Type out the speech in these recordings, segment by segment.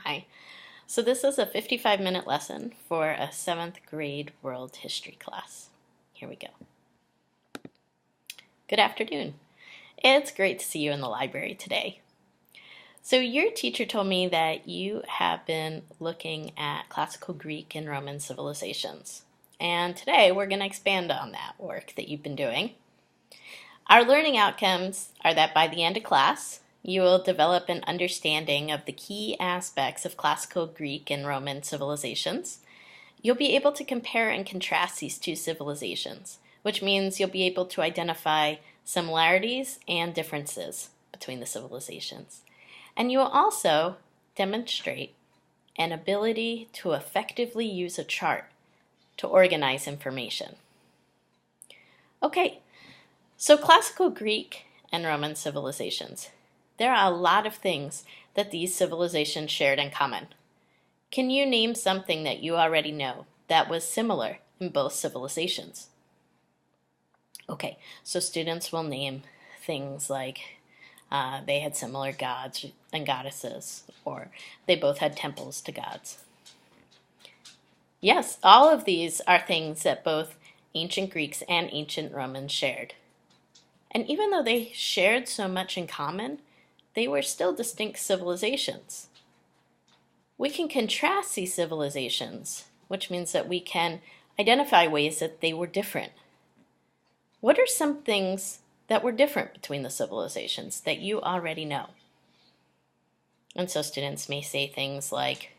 Hi. So this is a 55-minute lesson for a 7th grade world history class. Here we go. Good afternoon. It's great to see you in the library today. So your teacher told me that you have been looking at classical Greek and Roman civilizations. And today we're going to expand on that work that you've been doing. Our learning outcomes are that by the end of class, you will develop an understanding of the key aspects of classical Greek and Roman civilizations. You'll be able to compare and contrast these two civilizations, which means you'll be able to identify similarities and differences between the civilizations. And you will also demonstrate an ability to effectively use a chart to organize information. Okay, so classical Greek and Roman civilizations. There are a lot of things that these civilizations shared in common. Can you name something that you already know that was similar in both civilizations? Okay, so students will name things like they had similar gods and goddesses, or they both had temples to gods. Yes, all of these are things that both ancient Greeks and ancient Romans shared. And even though they shared so much in common, they were still distinct civilizations. We can contrast these civilizations, which means that we can identify ways that they were different. What are some things that were different between the civilizations that you already know? And so students may say things like,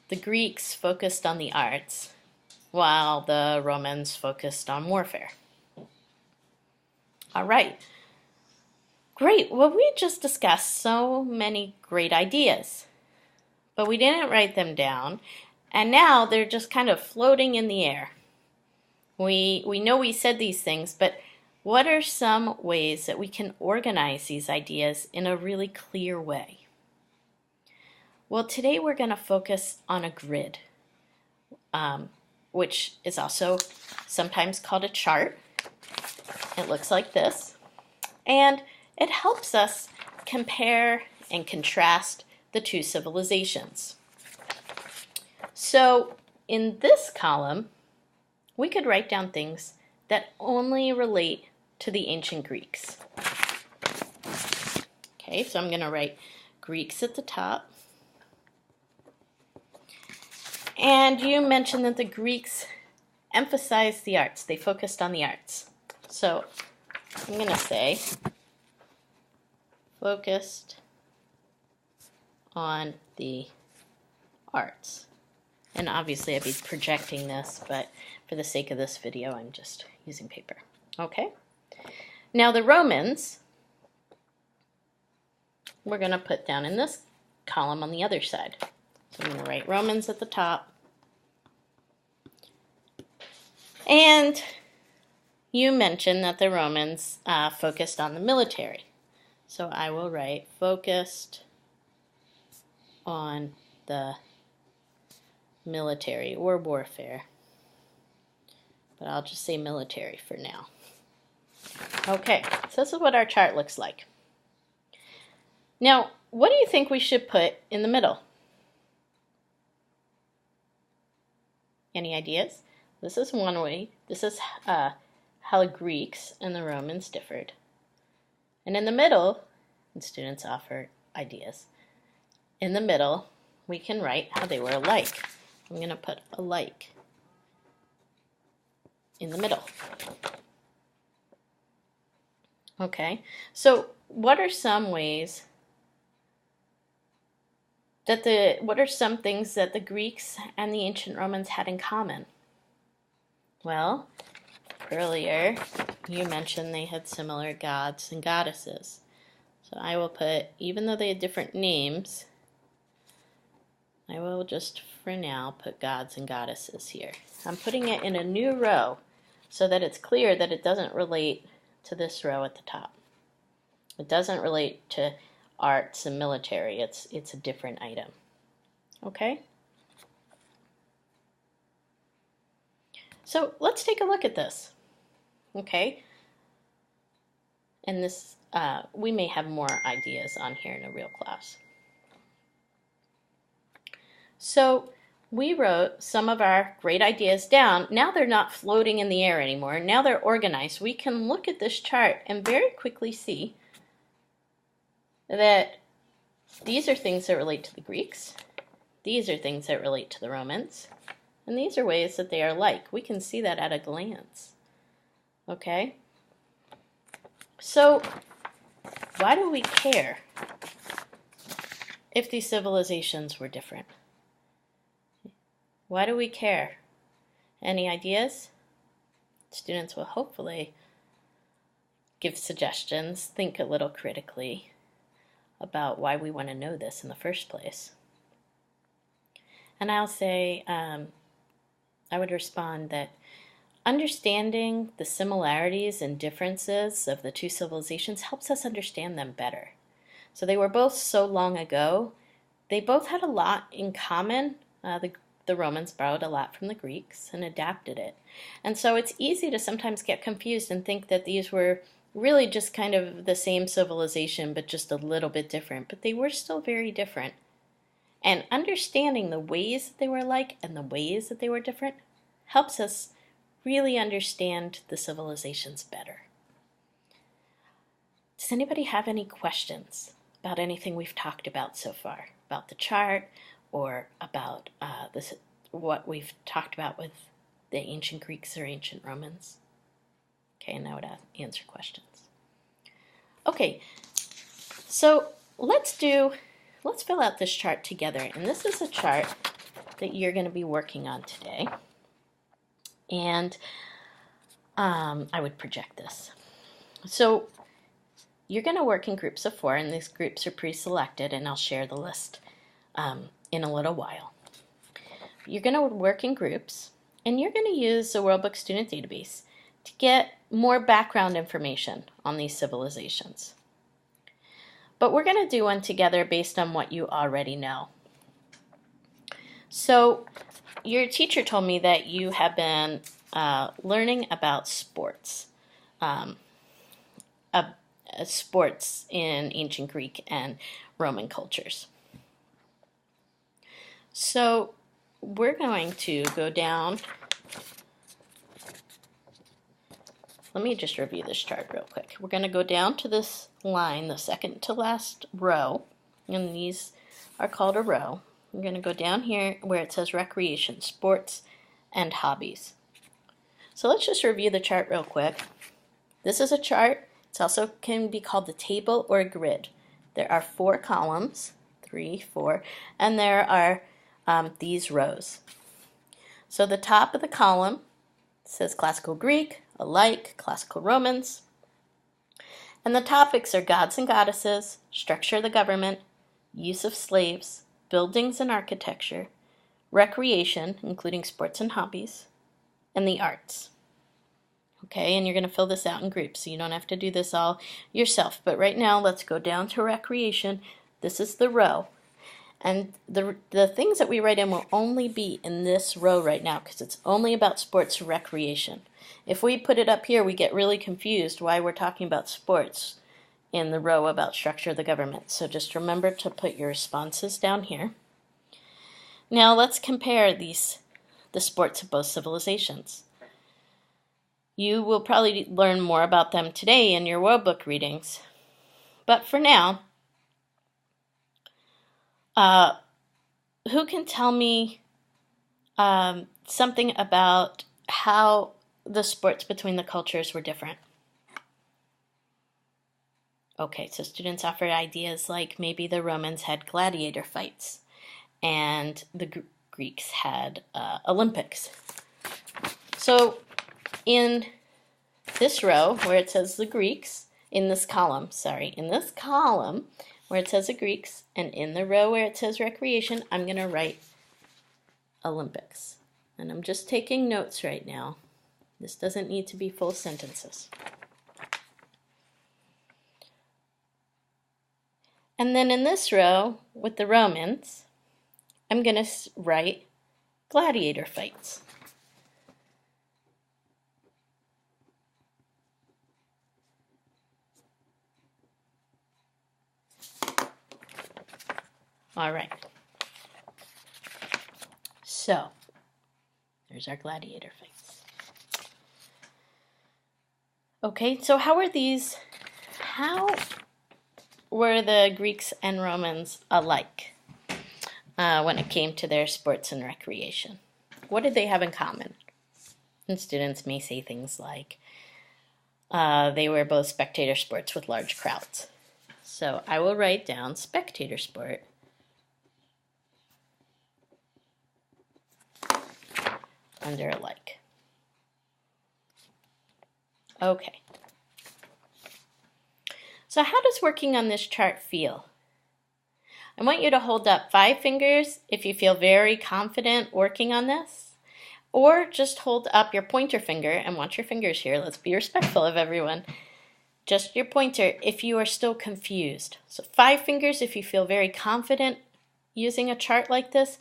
the Greeks focused on the arts, while the Romans focused on warfare. All right. Great. Well, we just discussed so many great ideas, but we didn't write them down, and now they're just kind of floating in the air. We know we said these things, but what are some ways that we can organize these ideas in a really clear way? Well, today we're going to focus on a grid, which is also sometimes called a chart. It looks like this, and it helps us compare and contrast the two civilizations. So in this column, we could write down things that only relate to the ancient Greeks. Okay, so I'm going to write Greeks at the top. And you mentioned that the Greeks emphasized the arts. They focused on the arts. So I'm going to say focused on the arts. And obviously I'd be projecting this, but for the sake of this video, I'm just using paper. Okay? Now the Romans, we're going to put down in this column on the other side. So I'm going to write Romans at the top. And you mentioned that the Romans focused on the military. So I will write focused on the military or warfare. But I'll just say military for now. Okay, so this is what our chart looks like. Now, what do you think we should put in the middle? Any ideas? This is one way. This is how the Greeks and the Romans differed. And in the middle, and students offer ideas, in the middle, we can write how they were alike. I'm going to put alike in the middle. Okay, so what are some ways that what are some things that the Greeks and the ancient Romans had in common? Well, earlier you mentioned they had similar gods and goddesses. So I will put, even though they had different names, I will just for now put gods and goddesses here. I'm putting it in a new row so that it's clear that it doesn't relate to this row at the top. It doesn't relate to arts and military. It's a different item. Okay? So let's take a look at this. Okay? And this, we may have more ideas on here in a real class. So we wrote some of our great ideas down. Now they're not floating in the air anymore. Now they're organized. We can look at this chart and very quickly see that these are things that relate to the Greeks. These are things that relate to the Romans. And these are ways that they are like. We can see that at a glance. Okay? So, why do we care if these civilizations were different? Why do we care? Any ideas? Students will hopefully give suggestions, think a little critically about why we want to know this in the first place. And I'll say, I would respond that understanding the similarities and differences of the two civilizations helps us understand them better. So they were both so long ago. They both had a lot in common. The Romans borrowed a lot from the Greeks and adapted it. And so it's easy to sometimes get confused and think that these were really just kind of the same civilization, but just a little bit different. But they were still very different. And understanding the ways that they were alike and the ways that they were different helps us really understand the civilizations better. Does anybody have any questions about anything we've talked about so far? About the chart or about what we've talked about with the ancient Greeks or ancient Romans? Okay, now to answer questions. Okay, so let's fill out this chart together. And this is a chart that you're going to be working on today. And I would project this. So you're going to work in groups of 4, and these groups are pre-selected, and I'll share the list in a little while. You're going to work in groups, and you're going to use the World Book Student Database to get more background information on these civilizations. But we're going to do one together based on what you already know. So your teacher told me that you have been learning about sports, sports in ancient Greek and Roman cultures. So we're going to go down. Let me just review this chart real quick. We're going to go down to this line, the second to last row, and these are called a row. We're going to go down here where it says recreation, sports, and hobbies. So let's just review the chart real quick. This is a chart. It also can be called the table or grid. There are 4 columns, 3, 4, and there are these rows. So the top of the column says Classical Greek, alike, Classical Romans. And the topics are gods and goddesses, structure of the government, use of slaves, buildings and architecture, recreation, including sports and hobbies, and the arts. Okay, and you're going to fill this out in groups, so you don't have to do this all yourself. But right now, let's go down to recreation. This is the row. And the things that we write in will only be in this row right now because it's only about sports recreation. If we put it up here, we get really confused why we're talking about sports in the row about structure of the government. So just remember to put your responses down here. Now let's compare the sports of both civilizations. You will probably learn more about them today in your World Book readings. But for now, who can tell me something about how the sports between the cultures were different? Okay, so students offer ideas like maybe the Romans had gladiator fights and the Greeks had Olympics. So in this row where it says the Greeks, in this column where it says the Greeks, and in the row where it says recreation, I'm going to write Olympics. And I'm just taking notes right now. This doesn't need to be full sentences. And then in this row with the Romans, I'm going to write gladiator fights. All right. So, there's our gladiator fights. Okay, so how were the Greeks and Romans alike when it came to their sports and recreation? What did they have in common? And students may say things like, they were both spectator sports with large crowds. So I will write down spectator sport under alike. Okay. So how does working on this chart feel? I want you to hold up 5 fingers if you feel very confident working on this, or just hold up your pointer finger, and watch your fingers here. Let's be respectful of everyone. Just your pointer if you are still confused. So 5 fingers if you feel very confident using a chart like this.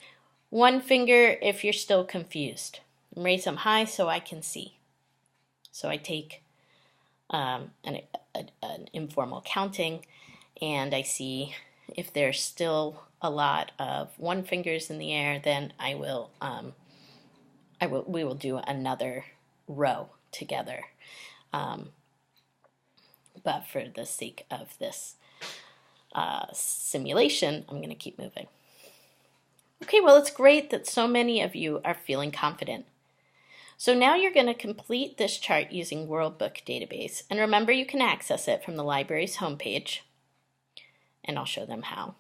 1 finger if you're still confused. And raise them high so I can see. So I take an informal counting, and I see if there's still a lot of 1 fingers in the air, then we will do another row together. But for the sake of this simulation, I'm going to keep moving. Okay, well, it's great that so many of you are feeling confident. So now you're going to complete this chart using World Book Database. And remember, you can access it from the library's homepage. And I'll show them how.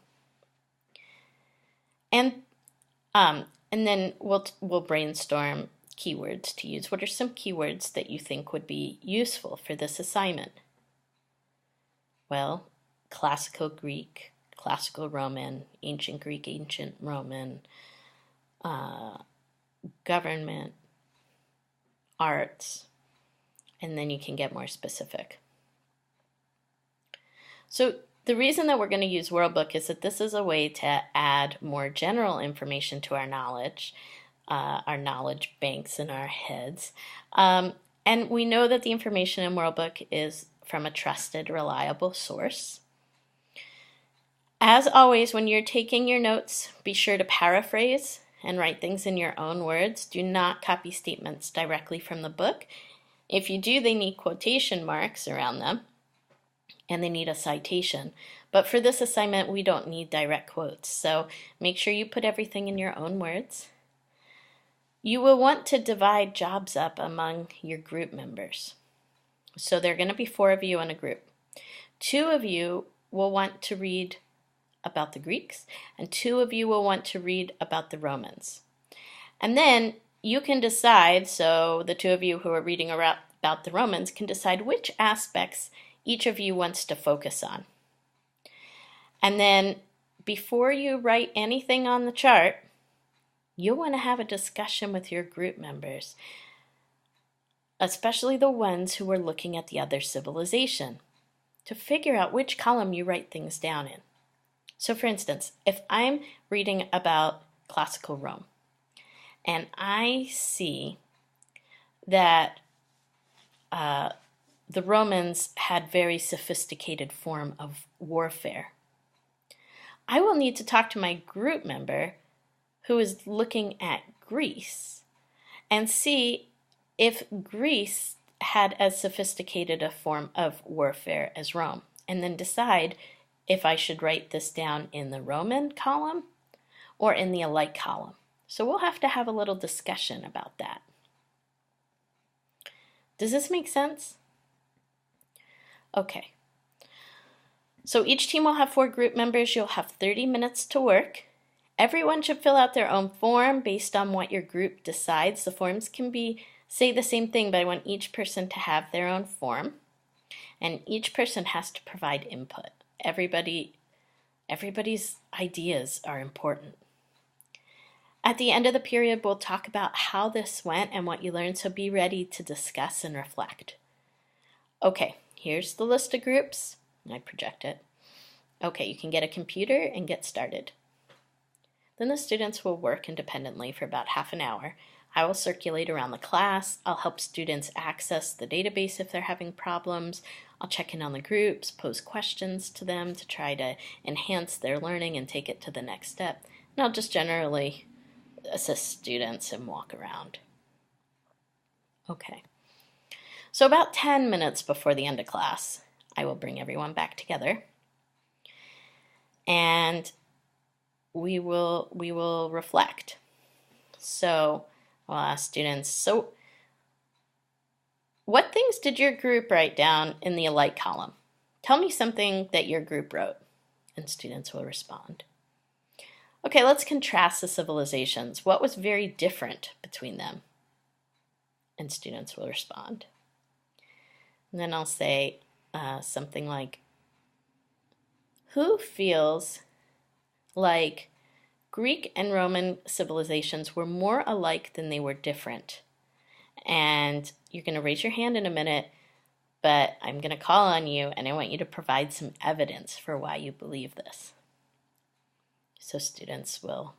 And then we'll brainstorm keywords to use. What are some keywords that you think would be useful for this assignment? Well, classical Greek, classical Roman, ancient Greek, ancient Roman, government, arts, and then you can get more specific. So the reason that we're going to use World Book is that this is a way to add more general information to our knowledge banks in our heads. And we know that the information in World Book is from a trusted, reliable source. As always, when you're taking your notes, be sure to paraphrase and write things in your own words. Do not copy statements directly from the book. If you do, they need quotation marks around them, and they need a citation. But for this assignment, we don't need direct quotes, so make sure you put everything in your own words. You will want to divide jobs up among your group members. So there are going to be 4 of you in a group. 2 of you will want to read about the Greeks, and 2 of you will want to read about the Romans. And then you can decide, so the 2 of you who are reading about the Romans can decide which aspects each of you wants to focus on. And then before you write anything on the chart, you'll want to have a discussion with your group members, especially the ones who are looking at the other civilization, to figure out which column you write things down in. So for instance, if I'm reading about classical Rome, and I see that the Romans had very sophisticated form of warfare, I will need to talk to my group member who is looking at Greece and see if Greece had as sophisticated a form of warfare as Rome, and then decide if I should write this down in the Roman column or in the alike column. So we'll have to have a little discussion about that. Does this make sense? Okay. So each team will have 4 group members. You'll have 30 minutes to work. Everyone should fill out their own form based on what your group decides. The forms can say the same thing, but I want each person to have their own form. And each person has to provide input. Everybody's ideas are important. At the end of the period, we'll talk about how this went and what you learned, so be ready to discuss and reflect. Okay, here's the list of groups. I project it. Okay, you can get a computer and get started. Then the students will work independently for about half an hour. I will circulate around the class. I'll help students access the database if they're having problems. I'll check in on the groups, pose questions to them to try to enhance their learning and take it to the next step. And I'll just generally assist students and walk around. Okay. So about 10 minutes before the end of class, I will bring everyone back together and we will reflect. So I'll ask students, so what things did your group write down in the alike column? Tell me something that your group wrote, and students will respond. Okay, let's contrast the civilizations. What was very different between them? And students will respond. And then I'll say something like, who feels like Greek and Roman civilizations were more alike than they were different? And you're going to raise your hand in a minute, but I'm going to call on you and I want you to provide some evidence for why you believe this. So students will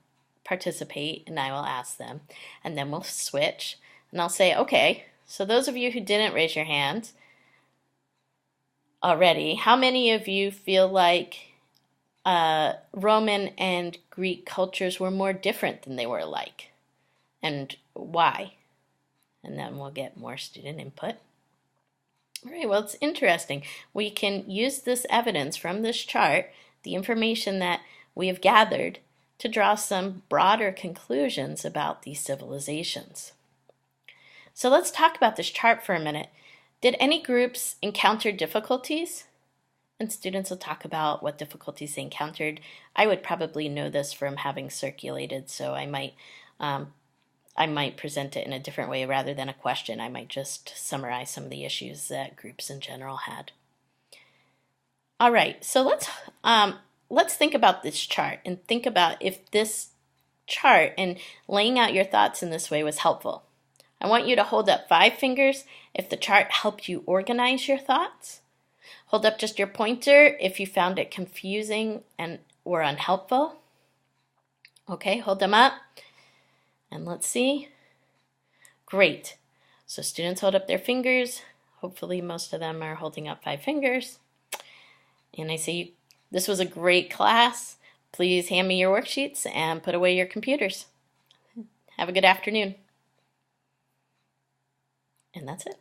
participate and I will ask them, and then we'll switch and I'll say, okay, so those of you who didn't raise your hands already, how many of you feel like Roman and Greek cultures were more different than they were alike, and why? And then we'll get more student input. All right, well, it's interesting. We can use this evidence from this chart, the information that we have gathered, to draw some broader conclusions about these civilizations. So let's talk about this chart for a minute. Did any groups encounter difficulties? And students will talk about what difficulties they encountered. I would probably know this from having circulated, so I might present it in a different way rather than a question. I might just summarize some of the issues that groups in general had. All right, so let's think about this chart and think about if this chart and laying out your thoughts in this way was helpful. I want you to hold up 5 fingers if the chart helped you organize your thoughts. Hold up just your pointer if you found it confusing and or unhelpful. Okay, hold them up. And let's see. Great. So students hold up their fingers. Hopefully most of them are holding up 5 fingers. And I say, this was a great class. Please hand me your worksheets and put away your computers. Have a good afternoon. And that's it.